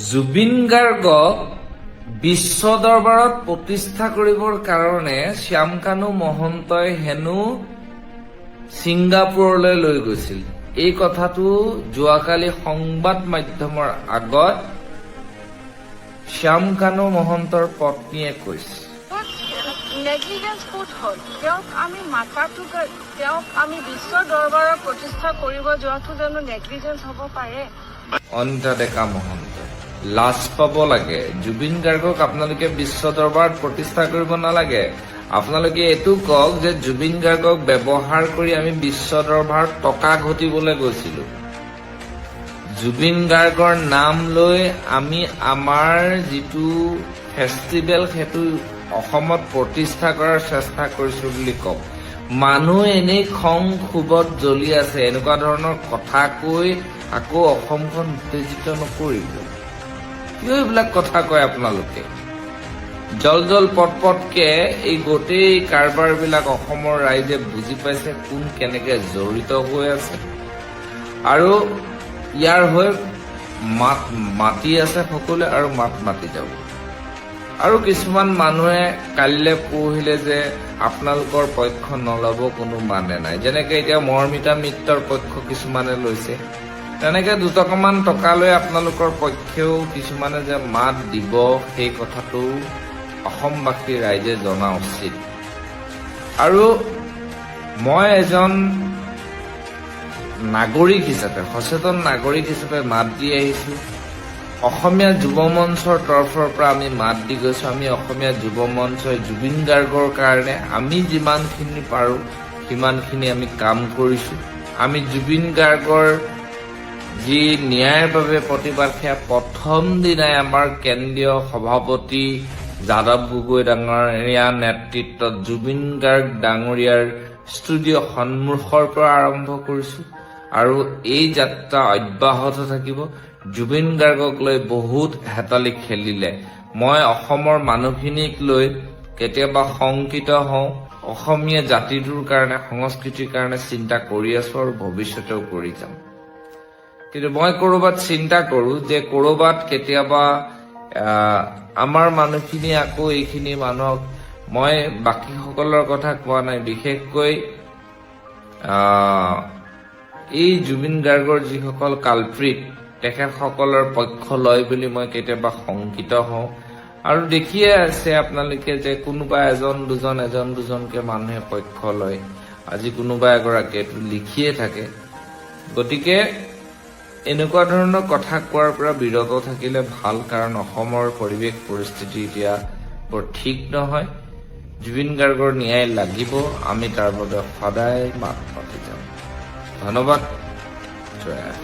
জুবিন গাৰ্গক বিশ্ব দৰবাৰত প্ৰতিষ্ঠা কৰিবৰ কাৰণে শ্যামকানু মহন্তই হেনো ছিংগাপুৰলৈ লৈ গৈছিল। এই কথাটো যোৱাকালি সংবাদ মাধ্যমৰ আগত শ্যামকানু মহন্তৰ পত্নীয়ে কৈছে। নেগলিজেন্স ক'ত হ'ল? তেওঁক আমি মাতাটো, তেওঁক আমি বিশ্ব দৰবাৰত প্ৰতিষ্ঠা কৰিব যোৱাটো জানো নেগলিজেন্স হ'ব পাৰে? অনিতা ডেকা মহন্ত, লাজ পাব লাগে। জুবিন গাৰ্গক আপোনালোকে বিশ্ব দৰবাৰত প্ৰতিষ্ঠা কৰিব নালাগে। আপোনালোকে এইটো কওক যে জুবিন গাৰ্গক ব্যৱহাৰ কৰি আমি বিশ্ব দৰবাৰত টকা ঘটিবলৈ গৈছিলো। জুবিন গাৰ্গৰ নাম লৈ আমি আমাৰ যিটো ফেষ্টিভেল সেইটো অসমত প্ৰতিষ্ঠা কৰাৰ চেষ্টা কৰিছো বুলি কওক। মানুহ এনেই খং ক্ষোভত জ্বলি আছে, এনেকুৱা ধৰণৰ কথা কৈ আকৌ অসমখন উত্তেজিত নকৰিব। কিয় এইবিলাক কথা কয় আপোনালোকে? জল পটকে এই গোটেই কাৰবাৰবিলাক অসমৰ ৰাইজে বুজি পাইছে কোন কেনেকে জড়িত হৈ আছে, আৰু ইয়াৰ হৈ মাতি আছে সকলোৱে আৰু মাতি যাব। আৰু কিছুমান মানুহে কালিলে পৰহিলে যে আপোনালোকৰ পক্ষ নলব কোনো মানে নাই। যেনেকে এতিয়া মৰ্মিতা মিত্ৰৰ পক্ষ কিছুমানে লৈছে, তেনেকে দুটকামান টকা লৈ আপোনালোকৰ পক্ষেও কিছুমানে যে মাত দিব, সেই কথাটো অসমবাসী ৰাইজে জনা উচিত। আৰু মই এজন নাগৰিক হিচাপে, সচেতন নাগৰিক হিচাপে মাত দি আহিছো। অসমীয়া যুৱ মঞ্চৰ তৰফৰ পৰা আমি মাত দি গৈছো। আমি অসমীয়া যুৱ মঞ্চই জুবিন গাৰ্গৰ কাৰণে আমি যিমানখিনি পাৰো সিমানখিনি আমি কাম কৰিছো। আমি জুবিন গাৰ্গৰ যি ন্যায়ৰ বাবে প্ৰতিবাদ, সেয়া প্ৰথম দিনাই আমাৰ কেন্দ্ৰীয় সভাপতি যাদৱ গগৈ ডাঙৰীয়া নেতৃত্বত জুবিন গাৰ্গ ডাঙৰীয়াৰ ষ্টুডিঅ' সন্মুখৰ পৰা আৰম্ভ কৰিছো, আৰু এই যাত্ৰা অব্যাহত থাকিব। জুবিন গাৰ্গক লৈ বহুত হেতালি খেলিলে মই অসমৰ মানুহখিনিক লৈ কেতিয়াবা শংকিত হওঁ। অসমীয়া জাতিটোৰ কাৰণে, সংস্কৃতিৰ কাৰণে চিন্তা কৰি আছো আৰু ভৱিষ্যতেও কৰি যাম। কিন্তু মই কৰবাত চিন্তা কৰো যে কৰবাত কেতিয়াবা আমাৰ মানুহখিনি আকৌ এইখিনি মানুহক, মই বাকীসকলৰ কথা কোৱা নাই, বিশেষকৈ এই জুবিন গাৰ্গৰ যিসকল কালপ্ৰিট তেখেতসকলৰ পক্ষ লয় বুলি মই কেতিয়াবা শংকিত হওঁ। আৰু দেখিয়ে আছে আপোনালোকে যে কোনোবা এজন দুজনকে মানুহে পক্ষ লয়, আজি কোনোবা এগৰাকীয়ে লিখিয়ে থাকে। গতিকে এনেকুৱা ধৰণৰ কথা কোৱাৰ পৰা বিৰত থাকিলে ভাল, কাৰণ অসমৰ পৰিৱেশ পৰিস্থিতি এতিয়া বৰ ঠিক নহয়। জুবিন গাৰ্গৰ ন্যায় লাগিব, আমি তাৰ বাবে সদায় মাত মাতি যাম। ধন্যবাদ। জয় আই।